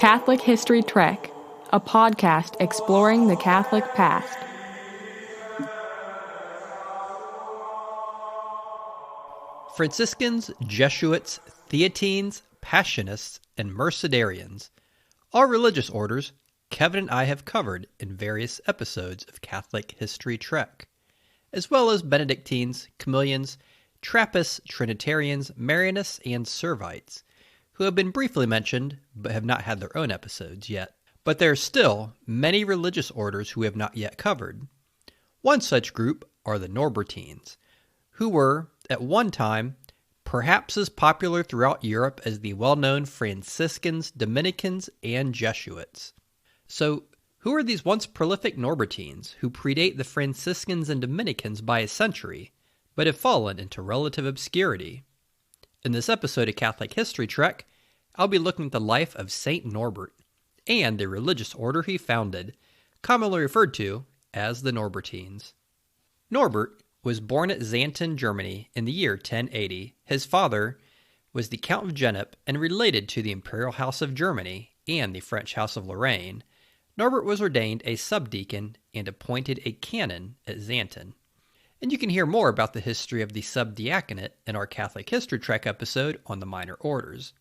Catholic History Trek, a podcast exploring the Catholic past. Franciscans, Jesuits, Theatines, Passionists, and Mercedarians, all religious orders Kevin and I have covered in various episodes of Catholic History Trek, as well as Benedictines, Camillians, Trappists, Trinitarians, Marianists, and Servites, who have been briefly mentioned but have not had their own episodes yet. But there are still many religious orders who we have not yet covered. One such group are the Norbertines, who were, at one time, perhaps as popular throughout Europe as the well-known Franciscans, Dominicans, and Jesuits. So, who are these once prolific Norbertines who predate the Franciscans and Dominicans by a century, but have fallen into relative obscurity? In this episode of Catholic History Trek, I'll be looking at the life of Saint Norbert and the religious order he founded, commonly referred to as the Norbertines. Norbert was born at Xanten, Germany in the year 1080. His father was the Count of Genep and related to the Imperial House of Germany and the French House of Lorraine. Norbert was ordained a subdeacon and appointed a canon at Xanten. And you can hear more about the history of the subdiaconate in our Catholic History Trek episode on the minor orders.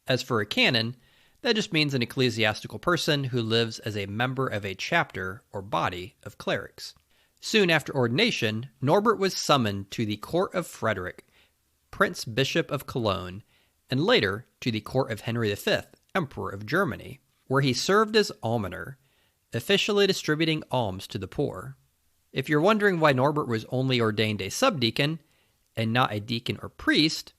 As for a canon, that just means an ecclesiastical person who lives as a member of a chapter or body of clerics. Soon after ordination, Norbert was summoned to the court of Frederick, Prince Bishop of Cologne, and later to the court of Henry V, Emperor of Germany, where he served as almoner, officially distributing alms to the poor. If you're wondering why Norbert was only ordained a subdeacon and not a deacon or priest,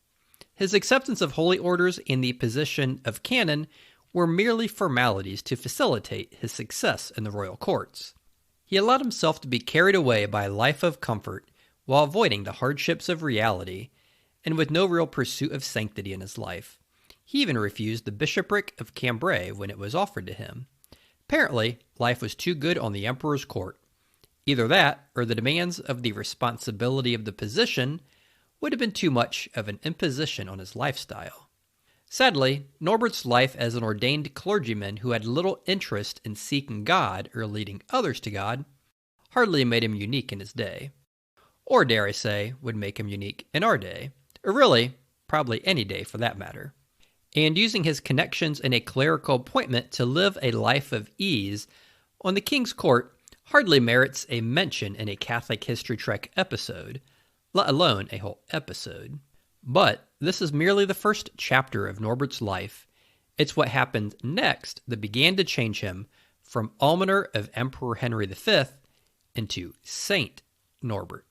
his acceptance of holy orders and the position of canon were merely formalities to facilitate his success in the royal courts. He allowed himself to be carried away by a life of comfort while avoiding the hardships of reality and with no real pursuit of sanctity in his life. He even refused the bishopric of Cambrai when it was offered to him. Apparently, life was too good on the emperor's court. Either that, or the demands of the responsibility of the position would have been too much of an imposition on his lifestyle. Sadly, Norbert's life as an ordained clergyman who had little interest in seeking God or leading others to God hardly made him unique in his day. Or, dare I say, would make him unique in our day. Or really, probably any day for that matter. And using his connections in a clerical appointment to live a life of ease on the king's court hardly merits a mention in a Catholic History Trek episode, let alone a whole episode. But this is merely the first chapter of Norbert's life. It's what happened next that began to change him from almoner of Emperor Henry V into Saint Norbert.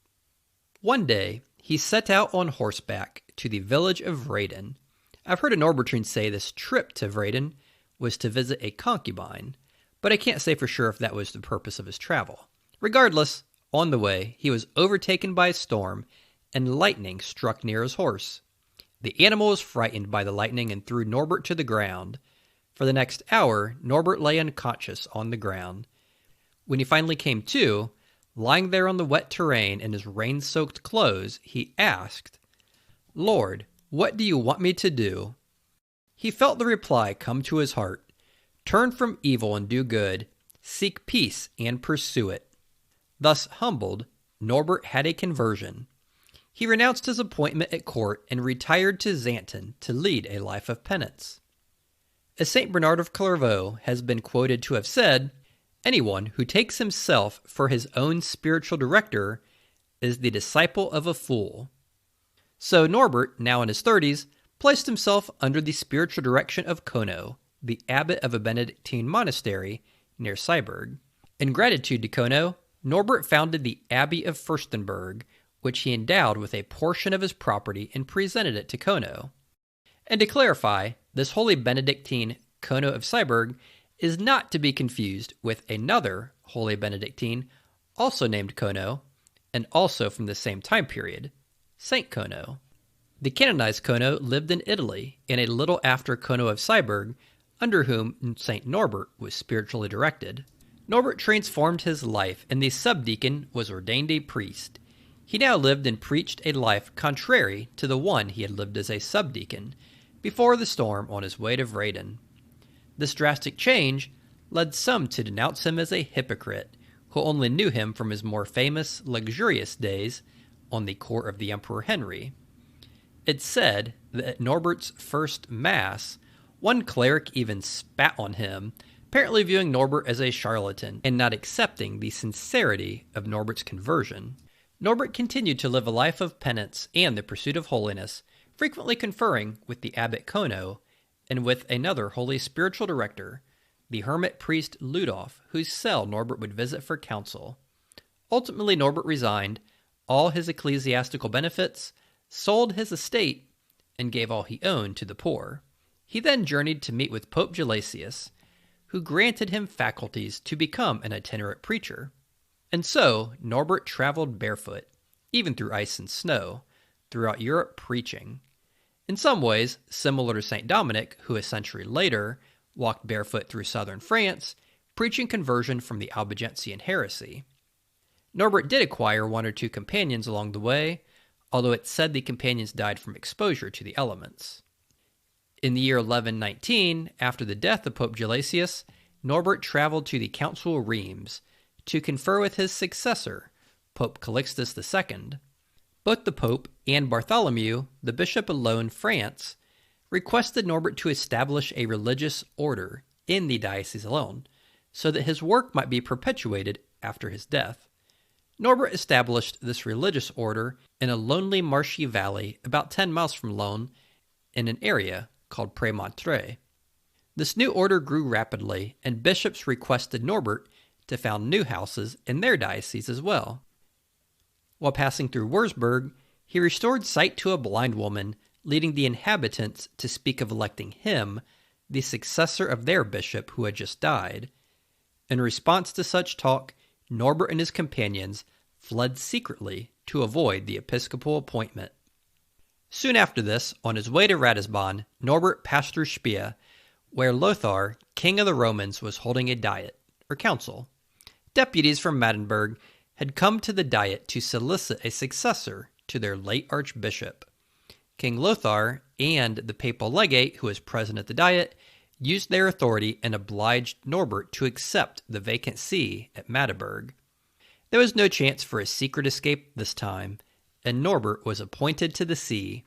One day, he set out on horseback to the village of Vreden. I've heard a Norbertine say this trip to Vreden was to visit a concubine, but I can't say for sure if that was the purpose of his travel. Regardless, on the way, he was overtaken by a storm and lightning struck near his horse. The animal was frightened by the lightning and threw Norbert to the ground. For the next hour, Norbert lay unconscious on the ground. When he finally came to, lying there on the wet terrain in his rain-soaked clothes, he asked, "Lord, what do you want me to do?" He felt the reply come to his heart. Turn from evil and do good. Seek peace and pursue it. Thus humbled, Norbert had a conversion. He renounced his appointment at court and retired to Xanten to lead a life of penance. As St. Bernard of Clairvaux has been quoted to have said, "Anyone who takes himself for his own spiritual director is the disciple of a fool." So Norbert, now in his 30s, placed himself under the spiritual direction of Kono, the abbot of a Benedictine monastery near Syburg. In gratitude to Kono, Norbert founded the Abbey of Furstenberg, which he endowed with a portion of his property and presented it to Kono. And to clarify, this holy Benedictine Kono of Syburg is not to be confused with another holy Benedictine, also named Kono, and also from the same time period, Saint Kono. The canonized Kono lived in Italy, and a little after Kono of Syburg, under whom Saint Norbert was spiritually directed. Norbert transformed his life, and the subdeacon was ordained a priest. He now lived and preached a life contrary to the one he had lived as a subdeacon, before the storm on his way to Vreden. This drastic change led some to denounce him as a hypocrite who only knew him from his more famous, luxurious days on the court of the Emperor Henry. It's said that at Norbert's first Mass, one cleric even spat on him, apparently viewing Norbert as a charlatan and not accepting the sincerity of Norbert's conversion. Norbert continued to live a life of penance and the pursuit of holiness, frequently conferring with the abbot Kono and with another holy spiritual director, the hermit priest Ludolf, whose cell Norbert would visit for counsel. Ultimately, Norbert resigned all his ecclesiastical benefits, sold his estate, and gave all he owned to the poor. He then journeyed to meet with Pope Gelasius, who granted him faculties to become an itinerant preacher. And so, Norbert traveled barefoot, even through ice and snow, throughout Europe preaching. In some ways, similar to St. Dominic, who a century later walked barefoot through southern France, preaching conversion from the Albigensian heresy. Norbert did acquire one or two companions along the way, although it's said the companions died from exposure to the elements. In the year 1119, after the death of Pope Gelasius, Norbert traveled to the Council of Reims to confer with his successor, Pope Calixtus II. Both the Pope and Bartholomew, the Bishop of Laon, France, requested Norbert to establish a religious order in the Diocese of Laon, so that his work might be perpetuated after his death. Norbert established this religious order in a lonely marshy valley about 10 miles from Laon in an area called Prémontré. This new order grew rapidly, and bishops requested Norbert to found new houses in their diocese as well. While passing through Wurzburg, he restored sight to a blind woman, leading the inhabitants to speak of electing him, the successor of their bishop who had just died. In response to such talk, Norbert and his companions fled secretly to avoid the episcopal appointment. Soon after this, on his way to Ratisbon, Norbert passed through Speyer, where Lothar, king of the Romans, was holding a diet, or council. Deputies from Magdeburg had come to the diet to solicit a successor to their late archbishop. King Lothar and the papal legate, who was present at the diet, used their authority and obliged Norbert to accept the vacant see at Magdeburg. There was no chance for a secret escape this time, and Norbert was appointed to the see.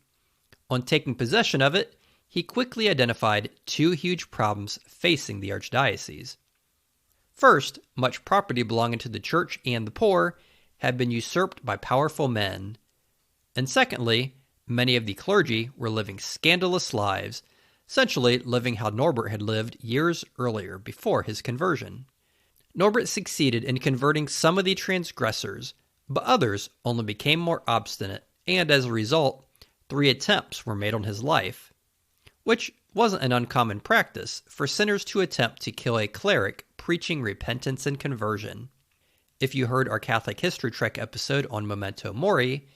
On taking possession of it, he quickly identified two huge problems facing the archdiocese. First, much property belonging to the church and the poor had been usurped by powerful men. And secondly, many of the clergy were living scandalous lives, essentially living how Norbert had lived years earlier before his conversion. Norbert succeeded in converting some of the transgressors, but others only became more obstinate, and as a result, 3 attempts were made on his life, which wasn't an uncommon practice for sinners to attempt to kill a cleric preaching repentance and conversion. If you heard our Catholic History Trek episode on Memento Mori,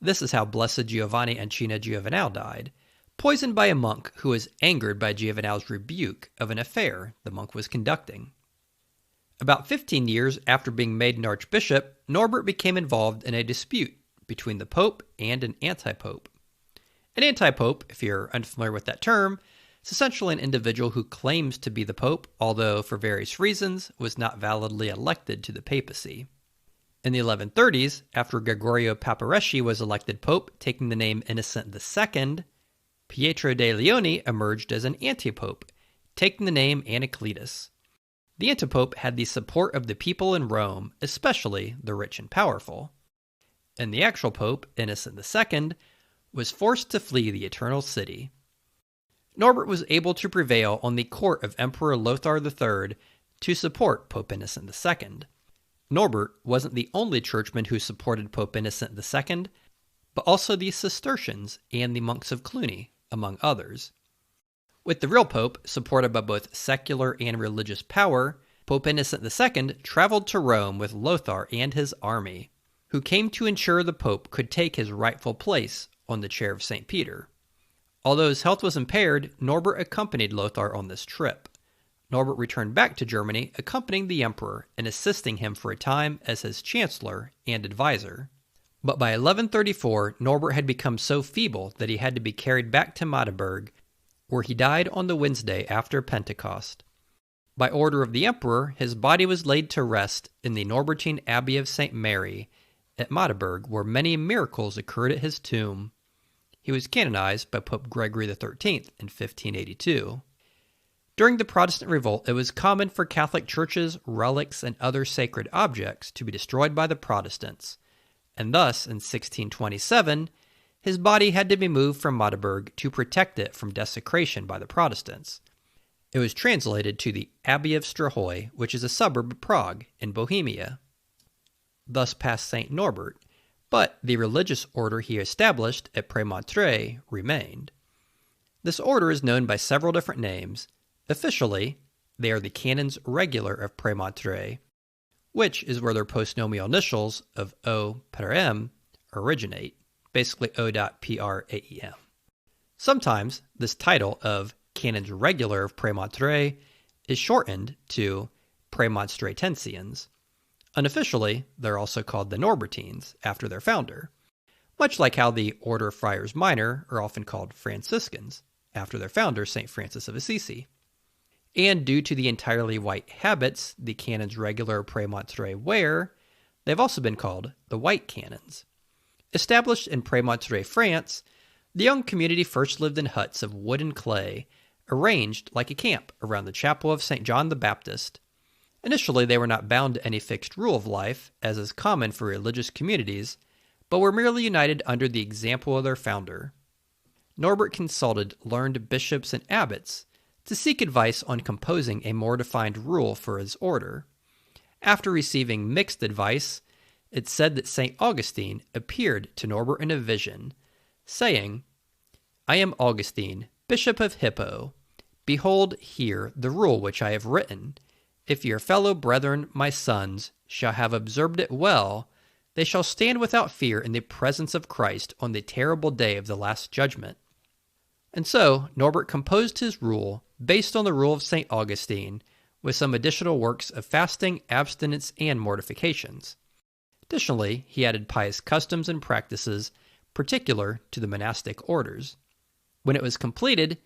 this is how Blessed Giovanni Ancina Giovenale died, poisoned by a monk who was angered by Giovenale's rebuke of an affair the monk was conducting. About 15 years after being made an archbishop, Norbert became involved in a dispute between the pope and an antipope. An antipope, if you're unfamiliar with that term, is essentially an individual who claims to be the pope, although for various reasons was not validly elected to the papacy. In the 1130s, after Gregorio Papareschi was elected pope, taking the name Innocent II, Pietro de Leone emerged as an antipope, taking the name Anacletus. The antipope had the support of the people in Rome, especially the rich and powerful. And the actual pope, Innocent II, was forced to flee the Eternal City. Norbert was able to prevail on the court of Emperor Lothar III to support Pope Innocent II. Norbert wasn't the only churchman who supported Pope Innocent II, but also the Cistercians and the monks of Cluny, among others. With the real pope supported by both secular and religious power, Pope Innocent II traveled to Rome with Lothar and his army, who came to ensure the pope could take his rightful place on the chair of St. Peter. Although his health was impaired, Norbert accompanied Lothar on this trip. Norbert returned back to Germany, accompanying the emperor and assisting him for a time as his chancellor and advisor. But by 1134, Norbert had become so feeble that he had to be carried back to Magdeburg, where he died on the Wednesday after Pentecost. By order of the emperor, his body was laid to rest in the Norbertine Abbey of St. Mary at Magdeburg, where many miracles occurred at his tomb. He was canonized by Pope Gregory XIII in 1582. During the Protestant Revolt, it was common for Catholic churches, relics, and other sacred objects to be destroyed by the Protestants, and thus, in 1627, his body had to be moved from Magdeburg to protect it from desecration by the Protestants. It was translated to the Abbey of Strahoy, which is a suburb of Prague in Bohemia. Thus passed St. Norbert, but the religious order he established at Prémontré remained. This order is known by several different names. Officially, they are the Canons Regular of Prémontré, which is where their postnomial initials of O-M originate, basically O.Praem. Sometimes this title of Canons Regular of Prémontré is shortened to Prémonstratensians. Unofficially, they're also called the Norbertines, after their founder, much like how the Order of Friars Minor are often called Franciscans, after their founder, St. Francis of Assisi. And due to the entirely white habits the Canons Regular of Prémontré wear, they've also been called the White Canons. Established in Prémontré, France, the young community first lived in huts of wood and clay, arranged like a camp around the chapel of St. John the Baptist. Initially, they were not bound to any fixed rule of life, as is common for religious communities, but were merely united under the example of their founder. Norbert consulted learned bishops and abbots to seek advice on composing a more defined rule for his order. After receiving mixed advice, it's said that St. Augustine appeared to Norbert in a vision, saying, "I am Augustine, Bishop of Hippo. Behold here the rule which I have written. If your fellow brethren, my sons, shall have observed it well, they shall stand without fear in the presence of Christ on the terrible day of the last judgment." And so, Norbert composed his rule based on the rule of St. Augustine, with some additional works of fasting, abstinence, and mortifications. Additionally, he added pious customs and practices particular to the monastic orders. When it was completed,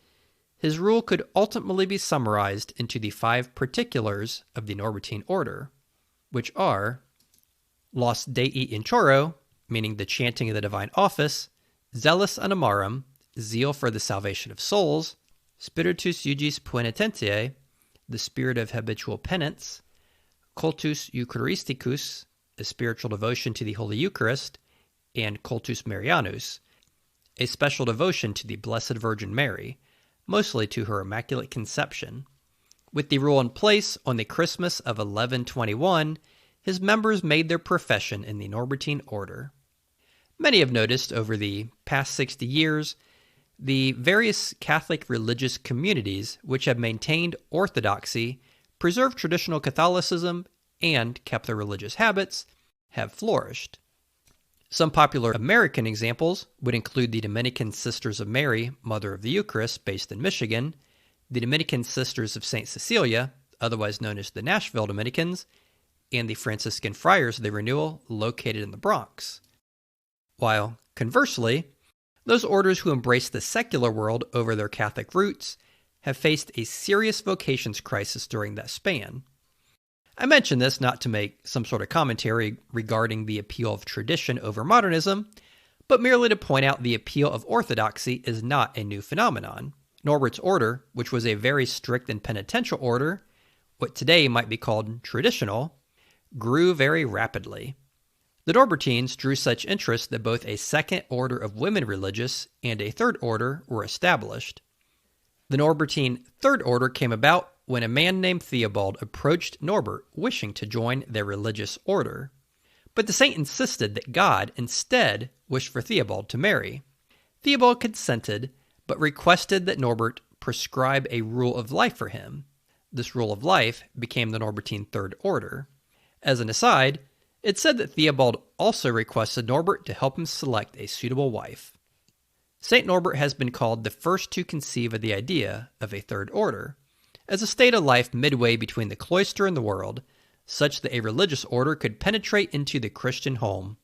his rule could ultimately be summarized into the 5 particulars of the Norbertine order, which are Laus Dei in Choro, meaning the chanting of the divine office, Zelus Animarum, zeal for the salvation of souls, Spiritus Iuris Poenitentiae, the spirit of habitual penance, Cultus Eucharisticus, a spiritual devotion to the Holy Eucharist, and Cultus Marianus, a special devotion to the Blessed Virgin Mary, mostly to her Immaculate Conception. With the rule in place, on the Christmas of 1121, his members made their profession in the Norbertine order. Many have noticed over the past 60 years the various Catholic religious communities which have maintained orthodoxy, preserved traditional Catholicism, and kept their religious habits have flourished. Some popular American examples would include the Dominican Sisters of Mary, Mother of the Eucharist, based in Michigan, the Dominican Sisters of St. Cecilia, otherwise known as the Nashville Dominicans, and the Franciscan Friars of the Renewal, located in the Bronx. While, conversely, those orders who embrace the secular world over their Catholic roots have faced a serious vocations crisis during that span. I mention this not to make some sort of commentary regarding the appeal of tradition over modernism, but merely to point out the appeal of orthodoxy is not a new phenomenon. Norbert's order, which was a very strict and penitential order, what today might be called traditional, grew very rapidly. The Norbertines drew such interest that both a second order of women religious and a third order were established. The Norbertine Third Order came about when a man named Theobald approached Norbert wishing to join their religious order. But the saint insisted that God instead wished for Theobald to marry. Theobald consented, but requested that Norbert prescribe a rule of life for him. This rule of life became the Norbertine Third Order. As an aside, it's said that Theobald also requested Norbert to help him select a suitable wife. St. Norbert has been called the first to conceive of the idea of a third order, as a state of life midway between the cloister and the world, such that a religious order could penetrate into the Christian home.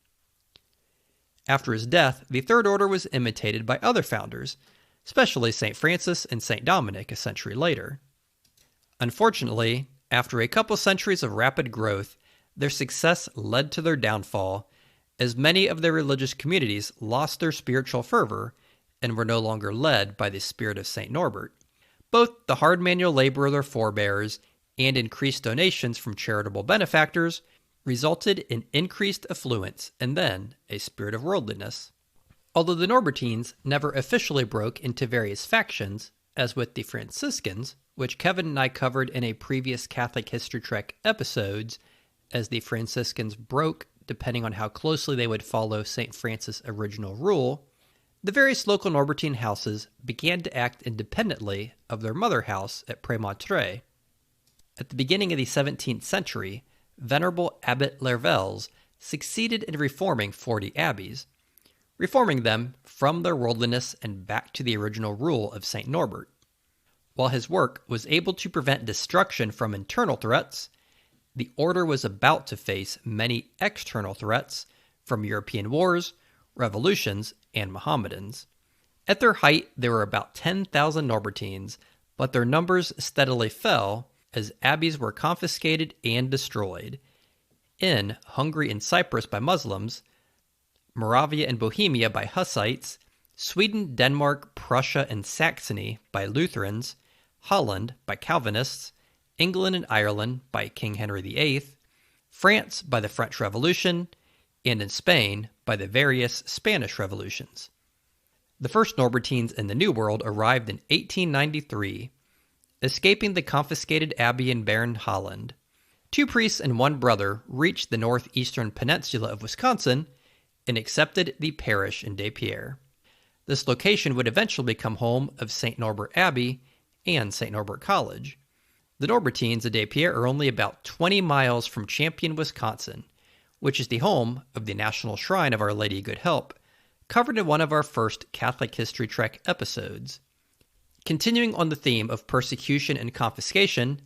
After his death, the Third Order was imitated by other founders, especially St. Francis and St. Dominic a century later. Unfortunately, after a couple centuries of rapid growth, their success led to their downfall, as many of their religious communities lost their spiritual fervor and were no longer led by the spirit of St. Norbert. Both the hard manual labor of their forebears and increased donations from charitable benefactors resulted in increased affluence and then a spirit of worldliness. Although the Norbertines never officially broke into various factions, as with the Franciscans, which Kevin and I covered in a previous Catholic History Trek episodes, as the Franciscans broke depending on how closely they would follow St. Francis' original rule, the various local Norbertine houses began to act independently of their mother house at Prémontré. At the beginning of the 17th century, Venerable Abbot Lervels succeeded in reforming 40 abbeys, reforming them from their worldliness and back to the original rule of St. Norbert. While his work was able to prevent destruction from internal threats, the order was about to face many external threats from European wars, revolutions, and Mohammedans. At their height, there were about 10,000 Norbertines, but their numbers steadily fell as abbeys were confiscated and destroyed. In Hungary and Cyprus by Muslims, Moravia and Bohemia by Hussites, Sweden, Denmark, Prussia, and Saxony by Lutherans, Holland by Calvinists, England and Ireland by King Henry VIII, France by the French Revolution, and in Spain by the various Spanish revolutions. The first Norbertines in the New World arrived in 1893, escaping the confiscated abbey in Bern, Holland. 2 priests and 1 brother reached the northeastern peninsula of Wisconsin and accepted the parish in Des Pierres. This location would eventually become home of St. Norbert Abbey and St. Norbert College. The Norbertines of Des Pierres are only about 20 miles from Champion, Wisconsin, which is the home of the National Shrine of Our Lady of Good Help, covered in one of our first Catholic History Trek episodes. Continuing on the theme of persecution and confiscation,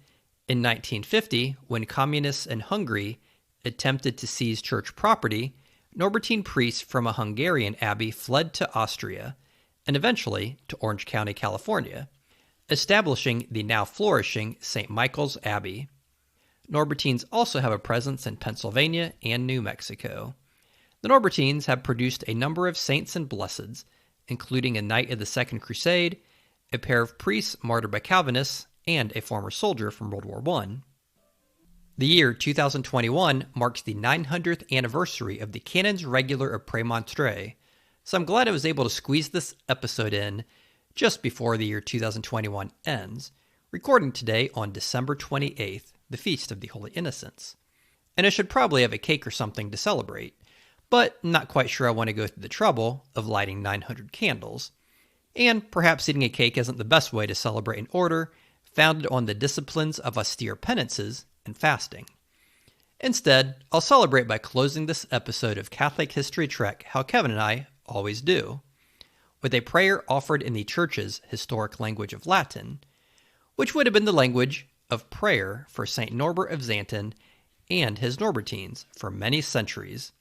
in 1950, when communists in Hungary attempted to seize church property, Norbertine priests from a Hungarian abbey fled to Austria, and eventually to Orange County, California, establishing the now flourishing St. Michael's Abbey. Norbertines also have a presence in Pennsylvania and New Mexico. The Norbertines have produced a number of saints and blesseds, including a knight of the Second Crusade, a pair of priests martyred by Calvinists, and a former soldier from World War I. The year 2021 marks the 900th anniversary of the Canons Regular of Prémontré, so I'm glad I was able to squeeze this episode in just before the year 2021 ends, recording today on December 28th, the Feast of the Holy Innocents. And I should probably have a cake or something to celebrate, but I'm not quite sure I want to go through the trouble of lighting 900 candles. And perhaps eating a cake isn't the best way to celebrate an order founded on the disciplines of austere penances and fasting. Instead, I'll celebrate by closing this episode of Catholic History Trek how Kevin and I always do, with a prayer offered in the Church's historic language of Latin, which would have been the language of prayer for St. Norbert of Xanten and his Norbertines for many centuries.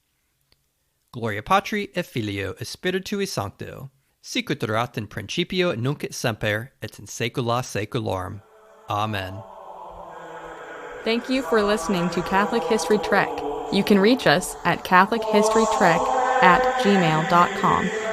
Gloria Patri et Filio et Spiritui Sancto, sic ut erat in principio nunc et semper et in saecula saeculorum. Amen. Thank you for listening to Catholic History Trek. You can reach us at catholichistorytrek@gmail.com.